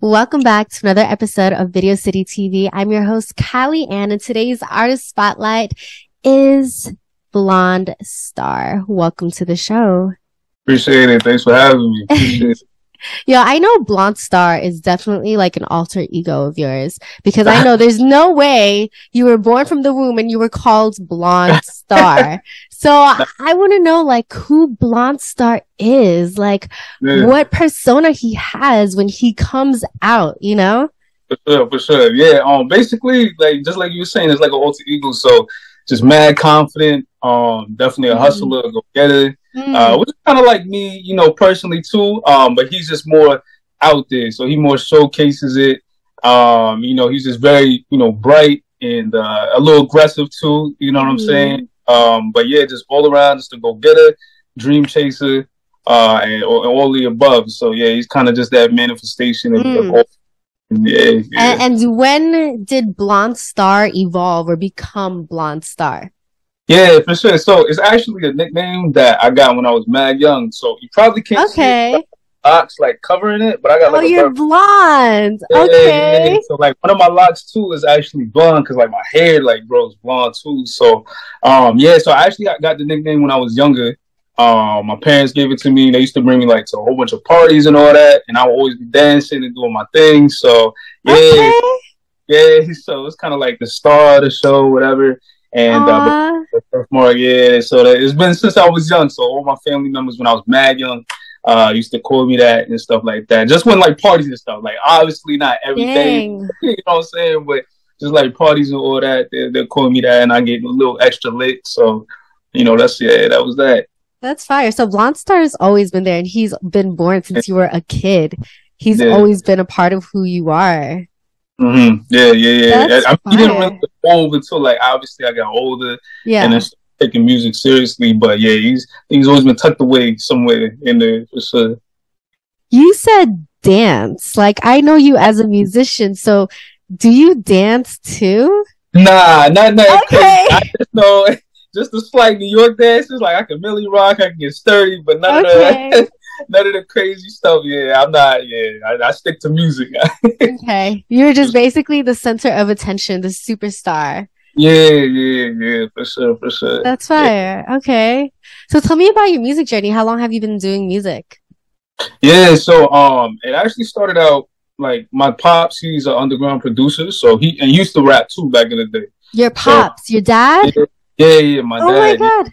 Welcome back to another episode of Video City TV. I'm your host, Callie Ann, and today's artist spotlight is BlondeStar. Welcome to the show. Appreciate it. Thanks for having me. Appreciate it. Yeah, I know BlondeStar is definitely like an alter ego of yours because I know there's no way you were born from the womb and you were called BlondeStar. So I want to know like who BlondeStar is, like what persona he has when he comes out, you know? For sure. Yeah. Basically, like just like you were saying, it's like an alter ego. So just mad confident. Definitely a hustler, go getter. Which is kind of like me, you know, personally too. But he's just more out there, so he more showcases it. You know, he's just very, you know, bright and a little aggressive too. You know what I'm saying? But yeah, just all around, just a go getter, dream chaser, and all the above. So yeah, he's kind of just that manifestation of all. Yeah. And when did BlondeStar evolve or become BlondeStar? Yeah, for sure. So it's actually a nickname that I got when I was mad young. So you probably can't see it, locks like covering it, but I got like you're blonde. Yeah, okay. Yeah. So like one of my locks too is actually blonde because like my hair like grows blonde too. So yeah, so I actually got the nickname when I was younger. My parents gave it to me. They used to bring me like to a whole bunch of parties and all that, and I would always be dancing and doing my thing. So yeah, yeah. So it's kind of like the star of the show, whatever. And more, yeah. So it's been since I was young. So all my family members, when I was mad young, used to call me that and stuff like that. Just when like parties and stuff, like obviously not every day, you know what I'm saying? But just like parties and all that, they'll call me that, and I get a little extra lit. So you know, that was that. That's fire. So BlondeStar has always been there, and he's been born since you were a kid. He's always been a part of who you are. Yeah. He didn't really evolve until like obviously I got older, and then taking music seriously. But yeah, he's always been tucked away somewhere in there for sure. You said dance. Like I know you as a musician, so do you dance too? Nah, not okay. I just know just the slight New York dances. Like I can really rock, I can get sturdy, but none of that. None of the crazy stuff. Yeah, I'm not. Yeah, I stick to music. Okay, you're just basically the center of attention, the superstar. Yeah, for sure. That's fire. Yeah. Okay, so tell me about your music journey. How long have you been doing music? Yeah, so it actually started out like my pops. He's an underground producer, so he used to rap too back in the day. Your pops, your dad? Yeah, my dad. Oh my god.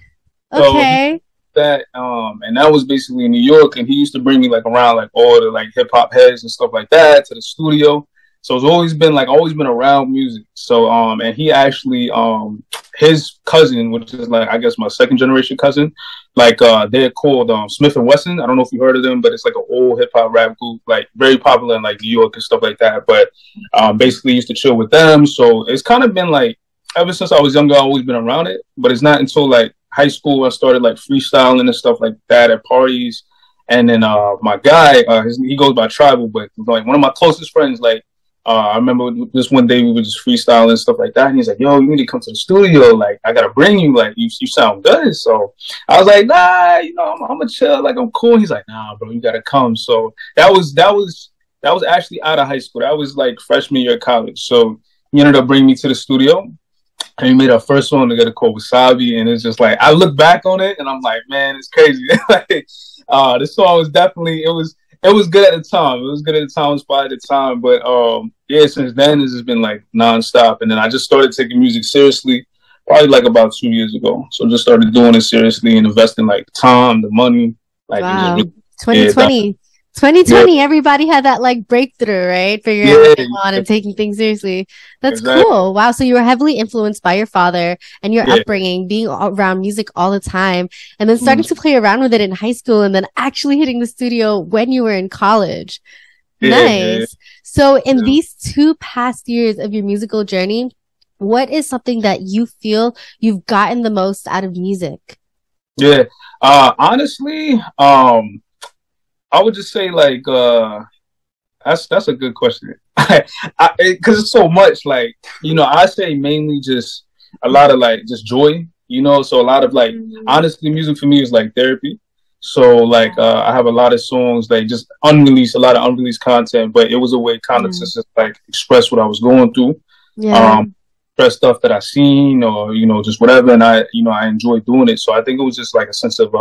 Okay. So that and that was basically in New York, and he used to bring me like around like all the like hip hop heads and stuff like that to the studio. So it's always been around music. So and he actually his cousin, which is like I guess my second generation cousin, like they're called Smith and Wesson. I don't know if you heard of them, but it's like an old hip hop rap group, like very popular in like New York and stuff like that. But basically used to chill with them. So it's kind of been like ever since I was younger, I've always been around it. But it's not until like high school I started like freestyling and stuff like that at parties. And then my guy, he goes by Tribal, but like one of my closest friends, like I remember this one day we were just freestyling and stuff like that, and he's like, "Yo, you need to come to the studio. Like, I gotta bring you. Like, you sound good." So I was like, "Nah, you know, I'm gonna chill. Like, I'm cool." He's like, "Nah, bro, you gotta come." So that was actually out of high school. That was like freshman year of college. So he ended up bringing me to the studio. And we made our first song together called Wasabi, and it's just like I look back on it and I'm like, man, it's crazy. Like, this song was definitely it was good at the time. It was good at the time, inspired at the time. But yeah, since then this has been like nonstop. And then I just started taking music seriously probably like about 2 years ago. So just started doing it seriously and investing like the time, the money. Like wow. 2020. 2020, everybody had that like breakthrough, right? Figuring out what they want and taking things seriously. That's cool. Wow. So you were heavily influenced by your father and your upbringing, being around music all the time, and then starting to play around with it in high school, and then actually hitting the studio when you were in college. Nice. So in these 2 past years of your musical journey, what is something that you feel you've gotten the most out of music? Yeah. Honestly, I would just say like that's a good question because it's so much like, you know, I say mainly just a lot of like just joy, you know, so a lot of like honestly music for me is like therapy. So like I have a lot of songs like just unreleased, a lot of unreleased content, but it was a way kind of to just like express what I was going through. Yeah. Um, express stuff that I seen or just whatever, and I enjoy doing it. So I think it was just like a sense of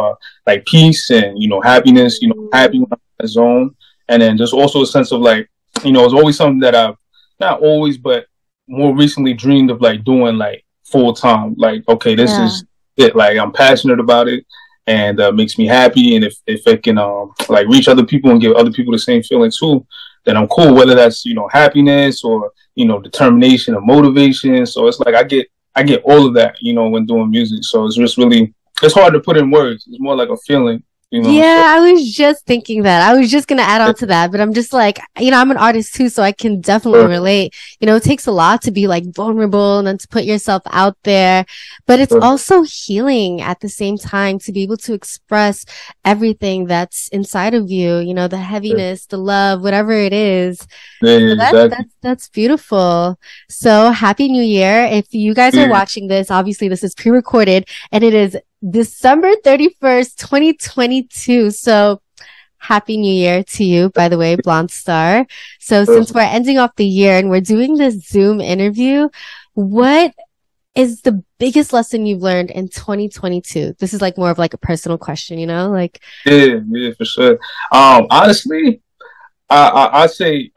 like peace and happiness. Happy when I'm in that zone, and then just also a sense of like it's always something that I've not always, but more recently dreamed of like doing like full time. Like okay, this Yeah. is it. Like I'm passionate about it and makes me happy. And if it can like reach other people and give other people the same feeling too, then I'm cool. Whether that's happiness or determination or motivation. So it's like I get all of that when doing music. So it's just really it's hard to put in words. It's more like a feeling. So Yeah, I was just thinking that. I was just gonna add on to that, but I'm just like, I'm an artist too, so I can definitely relate. It takes a lot to be like vulnerable and then to put yourself out there, but it's also healing at the same time to be able to express everything that's inside of you, the heaviness, the love, whatever it is. Yeah, So exactly. that's beautiful. So happy New Year. If you guys are watching this, obviously this is pre-recorded and it is December 31st, 2022. So happy New Year to you, by the way, BlondeStar. So since we're ending off the year and we're doing this Zoom interview, what is the biggest lesson you've learned in 2022? This is like more of like a personal question, like. Yeah, for sure. Honestly, I say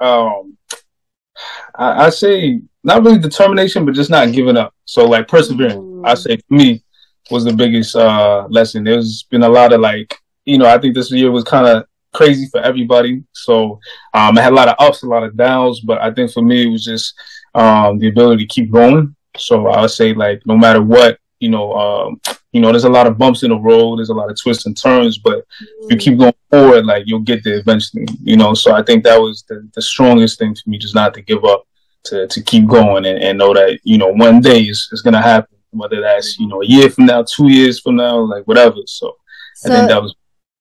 I say not really determination, but just not giving up. So like persevering, I say for me was the biggest lesson. There's been a lot of like I think this year was kind of crazy for everybody. So I had a lot of ups, a lot of downs, but I think for me it was just the ability to keep going. So I would say like no matter what, there's a lot of bumps in the road, there's a lot of twists and turns, but if you keep going forward, like you'll get there eventually, So I think that was the strongest thing for me, just not to give up, to keep going and know that, one day it's gonna happen, whether that's, a year from now, 2 years from now, like whatever. So I think that was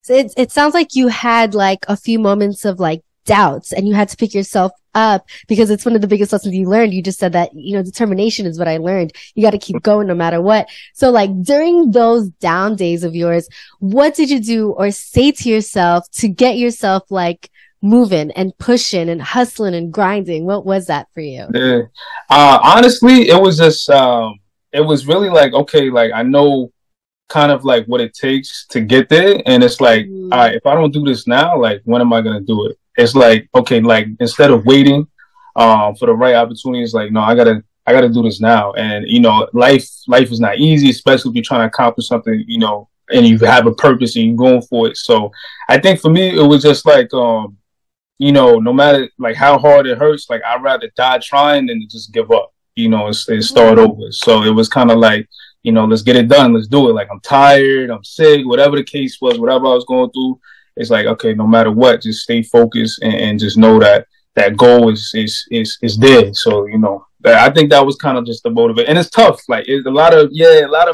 it sounds like you had like a few moments of like doubts and you had to pick yourself up because it's one of the biggest lessons you learned. You just said that, determination is what I learned. You got to keep going no matter what. So like during those down days of yours, what did you do or say to yourself to get yourself like moving and pushing and hustling and grinding? What was that for you? Yeah. Honestly, it was just, it was really like, okay, like I know kind of like what it takes to get there. And it's like, all right, if I don't do this now, like when am I going to do it? It's like, okay, like instead of waiting for the right opportunity, it's like, no, I gotta do this now. And life is not easy, especially if you're trying to accomplish something, and you have a purpose and you're going for it. So I think for me it was just like no matter like how hard it hurts, like I'd rather die trying than to just give up, and start over. So it was kind of like, let's get it done. Let's do it. Like I'm tired, I'm sick, whatever the case was, whatever I was going through. It's like, okay, no matter what, just stay focused and just know that that goal is there. So, I think that was kind of just the motivate. And it's tough. Like it's a lot of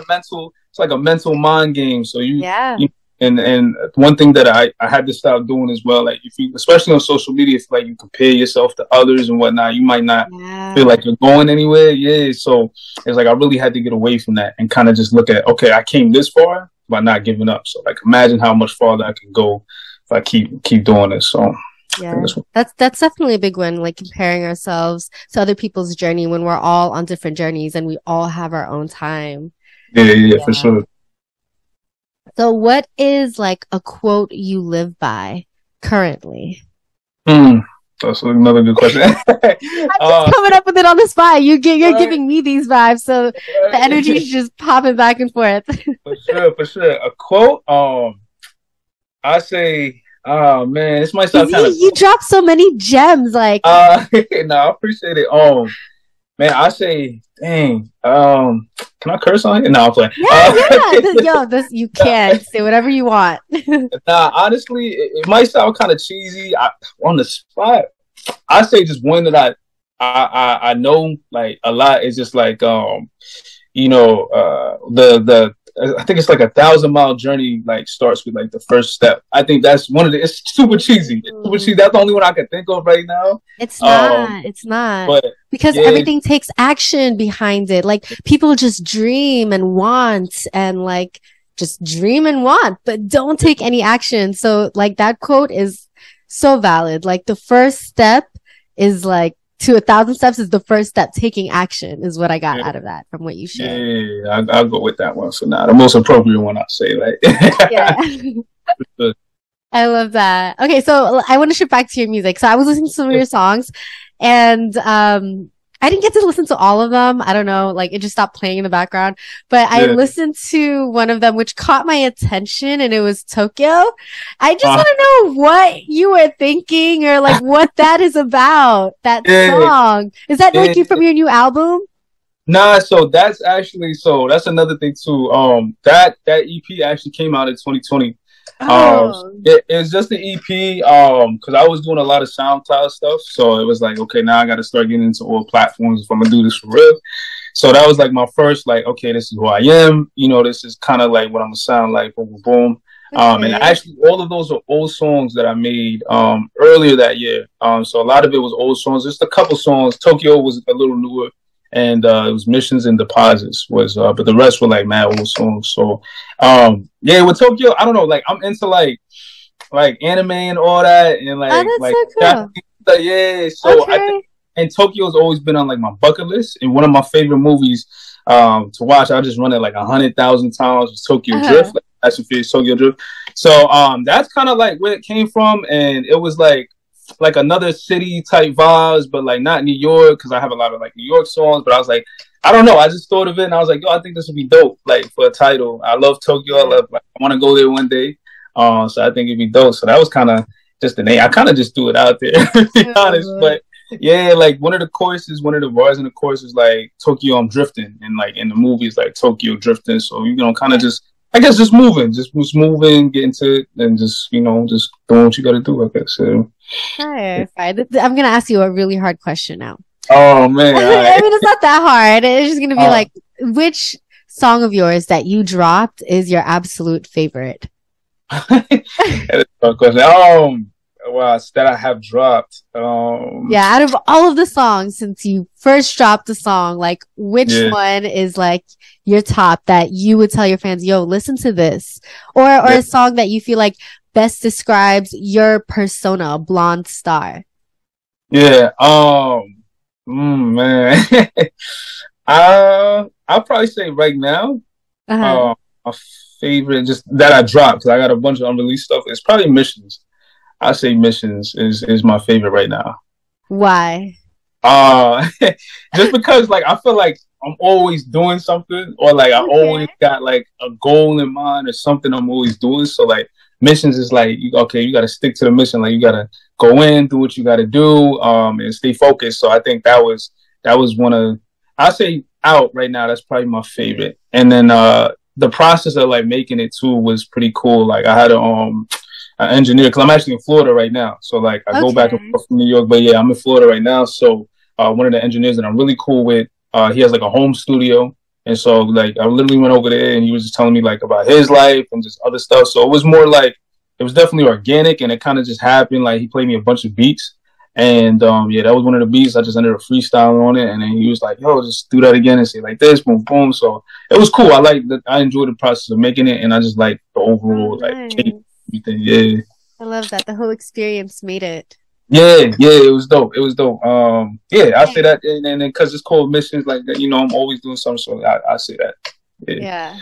mental, it's like a mental mind game. So and one thing that I had to stop doing as well, like if you, especially on social media, if like you compare yourself to others and whatnot, you might not feel like you're going anywhere. Yeah. So it's like I really had to get away from that and kind of just look at, okay, I came this far by not giving up. So like imagine how much farther I can go if I keep doing this. So yeah, that's definitely a big one, like comparing ourselves to other people's journey when we're all on different journeys and we all have our own time. Yeah, for sure. So what is like a quote you live by currently? That's another good question. I'm just coming up with it on the spot. You're giving me these vibes, so the energy is just popping back and forth. For sure. A quote. I say, oh man, this might sound kind of. You drop so many gems, like. No, I appreciate it. Man, I say, dang. Can I curse on it? No, I'm playing. Yeah. You can say whatever you want. Nah, honestly, it might sound kind of cheesy. On the spot, I say just one that I know like a lot is just like I think it's like 1,000-mile journey like starts with like the first step. I think that's one of the. It's super cheesy. That's the only one I can think of right now. It's not. But because everything takes action behind it. Like people just dream and want and like just dream and want, but don't take any action. So like that quote is so valid. Like the first step is like to 1,000 steps is the first step. Taking action is what I got out of that from what you shared. Yeah, I'll go with that one. So now the most appropriate one, I'll say, like. Yeah. I love that. Okay, so I want to shift back to your music. So I was listening to some of your songs, and I didn't get to listen to all of them. I don't know, like it just stopped playing in the background. But I listened to one of them, which caught my attention, and it was Tokyo. I just want to know what you were thinking, or like what that is about. That song, is that like you from your new album? Nah, so that's another thing too. That EP actually came out in 2020. It was just the EP. Because I was doing a lot of SoundCloud stuff, so it was like, okay, now I got to start getting into all platforms if I'm gonna do this for real. So that was like my first, like, okay, this is who I am. You know, this is kind of like what I'm gonna sound like. Boom, boom, boom. And actually, all of those are old songs that I made earlier that year. So a lot of it was old songs. Just a couple songs. Tokyo was a little newer. And it was Missions and Deposits but the rest were like mad old songs. So with Tokyo, I don't know, like I'm into like anime and all that, and like so cool. Yeah, so I think, and Tokyo's always been on like my bucket list, and one of my favorite movies to watch. I just run it like 100,000 times with Tokyo Drift. Like, that's Tokyo Drift. So that's kind of like where it came from, and it was like another city type vibes, but like not New York, because I have a lot of like New York songs. But I was like, I don't know, I just thought of it and I was like, yo, I think this would be dope, like for a title. I love Tokyo. I want to go there one day. So I think it'd be dope. So that was kind of just the name. I kind of just threw it out there, to be honest. But yeah, like one of the bars in the chorus is like Tokyo, I'm drifting, and like in the movie it's like Tokyo drifting. So kind of just, I guess, just moving, getting to it, and just just doing what you got to do, I guess. So. Fine. I'm gonna ask you a really hard question now. Oh man! I mean, it's not that hard. It's just gonna be like, which song of yours that you dropped is your absolute favorite? That is a question. Wow, that I have dropped. Out of all of the songs since you first dropped the song, like which one is like your top that you would tell your fans, yo, listen to this, or a song that you feel like best describes your persona, BlondeStar? Yeah. Man. I'll probably say right now, my favorite, just that I dropped, because I got a bunch of unreleased stuff. It's probably Missions. I say Missions is my favorite right now. Why? Just because like I feel like I'm always doing something, or like I always got like a goal in mind or something I'm always doing. So like Missions is like, you got to stick to the mission. Like you got to go in, do what you got to do, and stay focused. So I think that was one of, I say out right now, that's probably my favorite. And then the process of like making it too was pretty cool. Like I had an engineer, because I'm actually in Florida right now. So like I go back and forth from New York, but yeah, I'm in Florida right now. So one of the engineers that I'm really cool with, he has like a home studio. And so, like, I literally went over there and he was just telling me, like, about his life and just other stuff. So it was more like, it was definitely organic, and it kind of just happened. Like, he played me a bunch of beats. And, that was one of the beats. I just ended up freestyling on it. And then he was like, yo, just do that again and say like this, boom, boom. So it was cool. I enjoyed the process of making it. And I just like the overall, everything. Yeah. I love that. The whole experience made it. Yeah, it was dope. I say that, and then because it's called Missions, like I'm always doing something, so I say that. Yeah.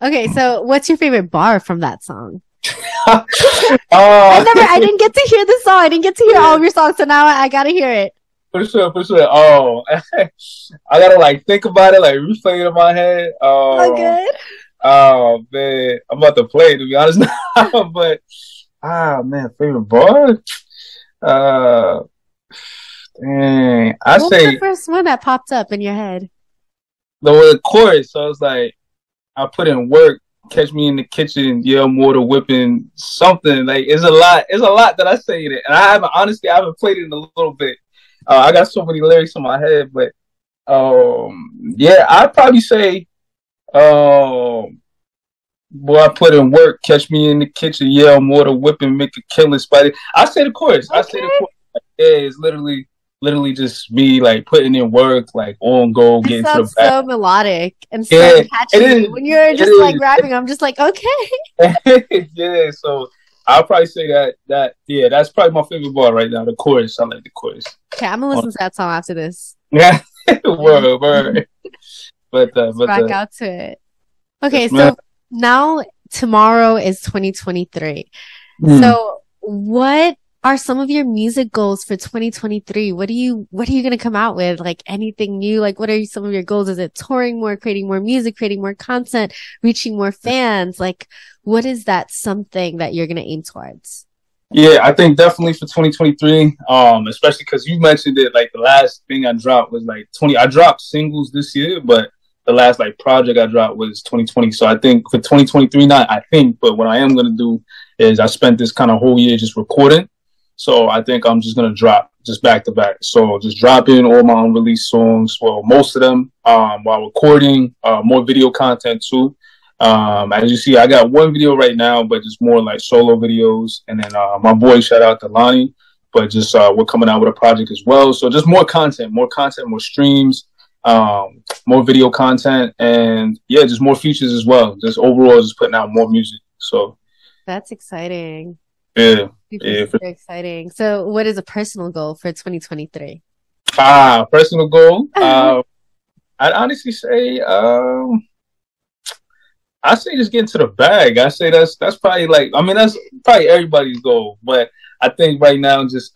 Okay, so what's your favorite bar from that song? I didn't get to hear the song. I didn't get to hear all of your songs, so now I gotta hear it. For sure. Oh, I gotta like think about it, like replay it in my head. Good. Oh man, I'm about to play it, to be honest now, but man, favorite bar. Dang. What was the first one that popped up in your head? The chorus. So I was like, I put in work, catch me in the kitchen, mortar whipping, something. Like it's a lot that I say in it. And I haven't played it in a little bit. I got so many lyrics in my head, but I'd probably say boy, I put in work, catch me in the kitchen, yell, mortar whipping, make a killing, spider. I say the chorus. Yeah, it's literally literally just me like putting in work, like on go, It getting to the sounds back. so melodic and so Yeah, it catchy. is. When you're It just like is. rapping, I'm just like, okay. Yeah, so I'll probably say that yeah, that's probably my favorite bar right now. The chorus, I like the chorus. Okay, I'm gonna listen to that song after this. Yeah, word, word. Let's But rock out to it. Okay, yes, man. so now tomorrow is 2023. Hmm. So what are some of your music goals for 2023? What are you gonna come out with? Like anything new? Like what are some of your goals? Is it touring more, creating more music, creating more content, reaching more fans? Like what is that something that you're gonna aim towards? Yeah, I think definitely for 2023, especially because you mentioned it, like the last thing I dropped was like 20. I dropped singles this year, but the last like project I dropped was 2020. So I think for 2023, not I think, but what I am gonna do is I spent this kind of whole year just recording. So I think I'm just gonna drop just back to back. So just dropping all my unreleased songs, well, most of them, while recording, more video content too. As you see, I got one video right now, but just more like solo videos. And then my boy, shout out to Lonnie, but just we're coming out with a project as well. So just more content, more streams, more video content, and yeah, just more features as well. Just overall, just putting out more music. So That's exciting. yeah, Super, yeah. super exciting. So what is a personal goal for 2023? Personal goal. I'd honestly say, I say just get into the bag. I say that's probably like I mean that's probably everybody's goal, but I think right now just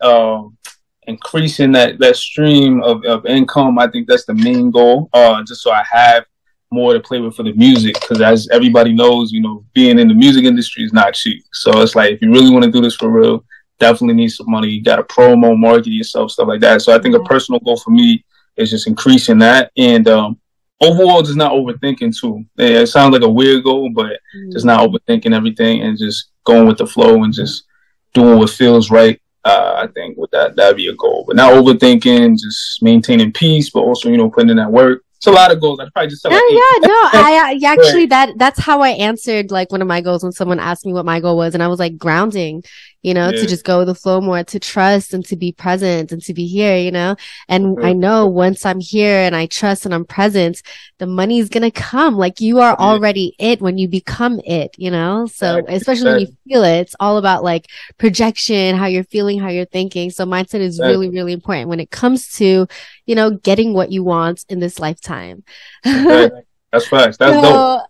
increasing that stream of income. I think that's the main goal. Just so I have more to play with for the music, because as everybody knows, you know, being in the music industry is not cheap. So it's like if you really want to do this for real, definitely need some money. You got to promo, market yourself, stuff like that. So I think a Yeah. personal goal for me is just increasing that and overall just not overthinking too. Yeah, it sounds like a weird goal, but just Mm. not overthinking everything and just going with the flow and just doing what feels right. I think with that'd be a goal, but not overthinking, just maintaining peace, but also putting in that work. It's a lot of goals. I'd probably just say No, like eight. yeah, no, I Right. actually that's how I answered like one of my goals when someone asked me what my goal was, and I was like grounding, to Yeah, just go with the flow more, to trust and to be present and to be here. And I yeah, know once I'm here and I trust and I'm present, the money's gonna come. Like you are yeah, already it when you become it. So exactly, especially when you exactly, feel it, it's all about like projection, how you're feeling, how you're thinking. So mindset is really, exactly, really important when it comes to, getting what you want in this lifetime. exactly. That's facts. That's dope. So,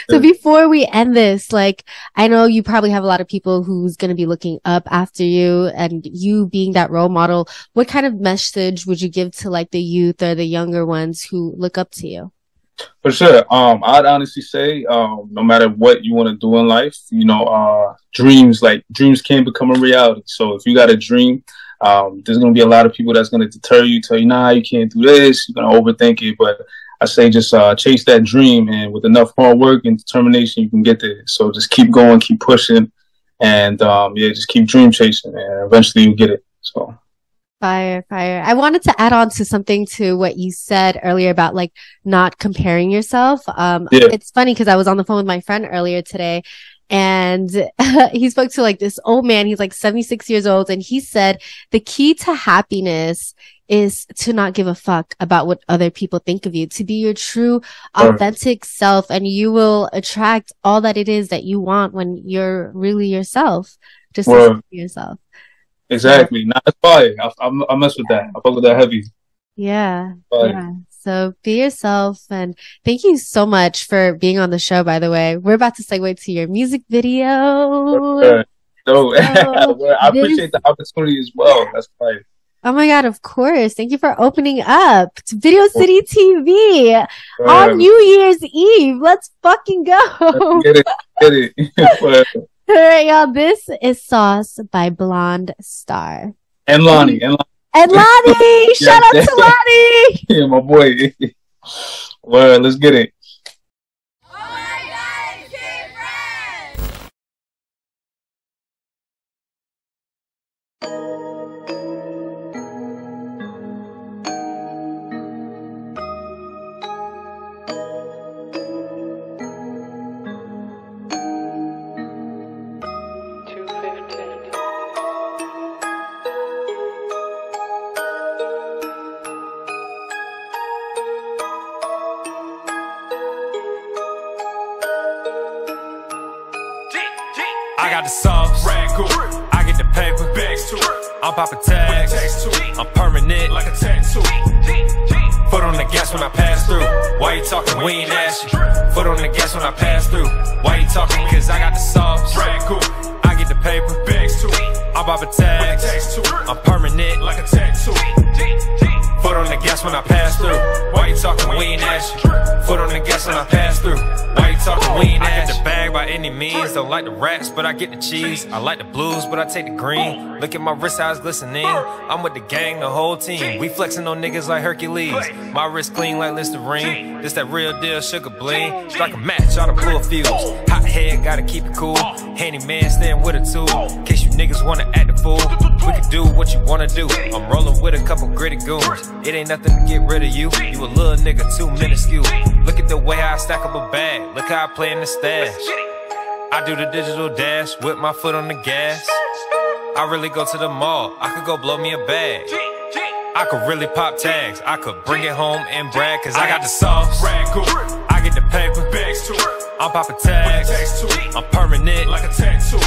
so Yeah. before we end this, like, I know you probably have a lot of people who's going to be looking up after you and you being that role model. What kind of message would you give to like the youth or the younger ones who look up to you? For sure. I'd honestly say, no matter what you want to do in life, dreams can become a reality. So if you got a dream, there's gonna be a lot of people that's gonna deter you, tell you, nah, you can't do this, you're gonna overthink it. But I say just chase that dream, and with enough hard work and determination, you can get there. So just keep going, keep pushing, and yeah, just keep dream chasing, and eventually you'll get it. So Fire, fire. I wanted to add on to something to what you said earlier about like not comparing yourself. yeah, It's funny because I was on the phone with my friend earlier today and he spoke to like this old man. He's like 76 years old. And he said the key to happiness is to not give a fuck about what other people think of you, to be your true, or, authentic self. And you will attract all that it is that you want when you're really yourself. Just listen or to yourself. So exactly. Not that's fire. I mess with that. I fuck with that heavy. yeah, Fire. yeah. So be yourself and thank you so much for being on the show, by the way. We're about to segue to your music video. Uh, so So well, I this, appreciate the opportunity as well. That's fine. oh my God, of course. Thank you for opening up to Video City TV on Uh, New Year's Eve. Let's fucking go. get it, get it. Well, All right, y'all. This is Sauce by Blonde Star. and Lonnie, and And Lonnie. Lonnie, Yeah, shout out to Lonnie. yeah, my boy. Well, let's get it. Oh my God, keep friends! I got the sauce, I get the paper, I'm popping tags, I'm permanent like a tattoo. Foot on the gas when I pass through. Why you talking? We ain't ask you. Foot on the gas when I pass through. Why you talking? Cause I got the sauce, I get the paper, I'm popping tags, I'm permanent like a tattoo. Foot on the gas when I pass through. Why you talking? We ain't ask you. Foot on the gas when I pass through. Why you talking? We ain't ask you. I get the bag by any means. Don't like the rats, but I get the cheese. I like the blues, but I take the green. Look at my wrist, how it's glistening. I'm with the gang, the whole team. We flexing on niggas like Hercules. My wrist clean like Listerine. This that real deal sugar bling. Strike a match, all the blue fuse. Hot head, gotta keep it cool. Handyman staying with a tool. In case you niggas wanna act a fool, we can do what you wanna do. I'm rolling with a couple gritty goons. It ain't nothing to get rid of you. You a little nigga too minuscule. Look at the way I stack up a bag. Look how I play in the stash. I do the digital dash with my foot on the gas. I really go to the mall. I could go blow me a bag. I could really pop tags. I could bring it home and brag. Cause I got the sauce, I get the paper, I'm popping tags, I'm permanent like a tattoo.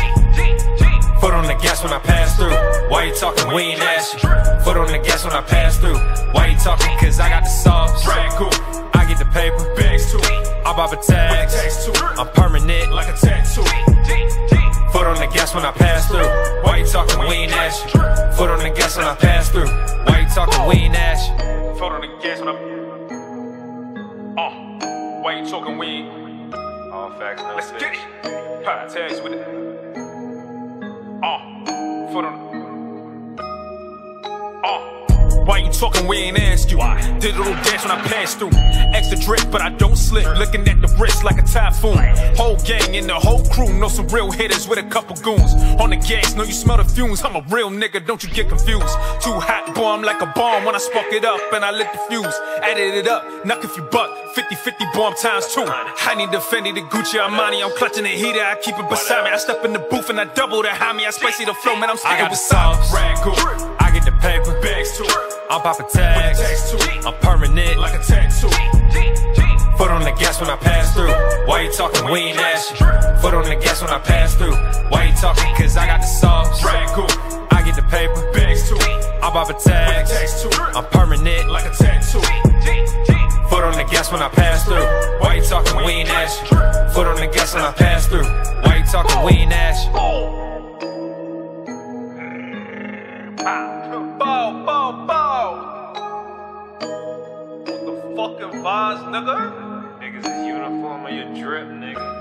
Foot on the gas when I pass through. Why you talking? We ain't ask you. Foot on the gas when I pass through. Why you talking? Cause I got the sauce, I get the paper, I'm popping tags, I'm permanent like a tattoo. Foot on the gas when I pass through. Why you talking? We ain't ask you. Foot on the gas when I pass through. Why you talking? We ain't ask you. Foot on the gas when I. Why you talking? We ain't. All facts, no Let's get it. Pop tags with it. Foot on. Why you talking? We ain't ask you. Digital dance when I pass through. Extra drip, but I don't slip. Looking at the wrist like a typhoon. Whole gang and the whole crew know some real hitters with a couple goons. On the gas, know you smell the fumes. I'm a real nigga, don't you get confused. Too hot, boy, I'm like a bomb when I spark it up and I lit the fuse. Added it up, knock if you buck. 50-50 bomb times 2. I need the Fendi, the Gucci, Armani. I'm clutching the heater, I keep it beside me. I step in the booth and I double the homie. I spicy the flow, man, I'm sticking with sauce. I get the paper, I'm popping tags, I'm permanent like a tattoo. Foot on the gas when I pass through. Why you talking? We ain't ask you. Foot on the gas when I pass through. Why you talking? Cause I got the sauce, I get the paper, I'm popping tags, I'm permanent like a tattoo. Foot on the gas when I pass through. Why you talking? We ain't ask you. Foot on the gas when I pass through. Why you talking? We ain't ask you. Bow, bow, bow. What the fucking vibes, nigga? Niggas is uniform on your drip, nigga.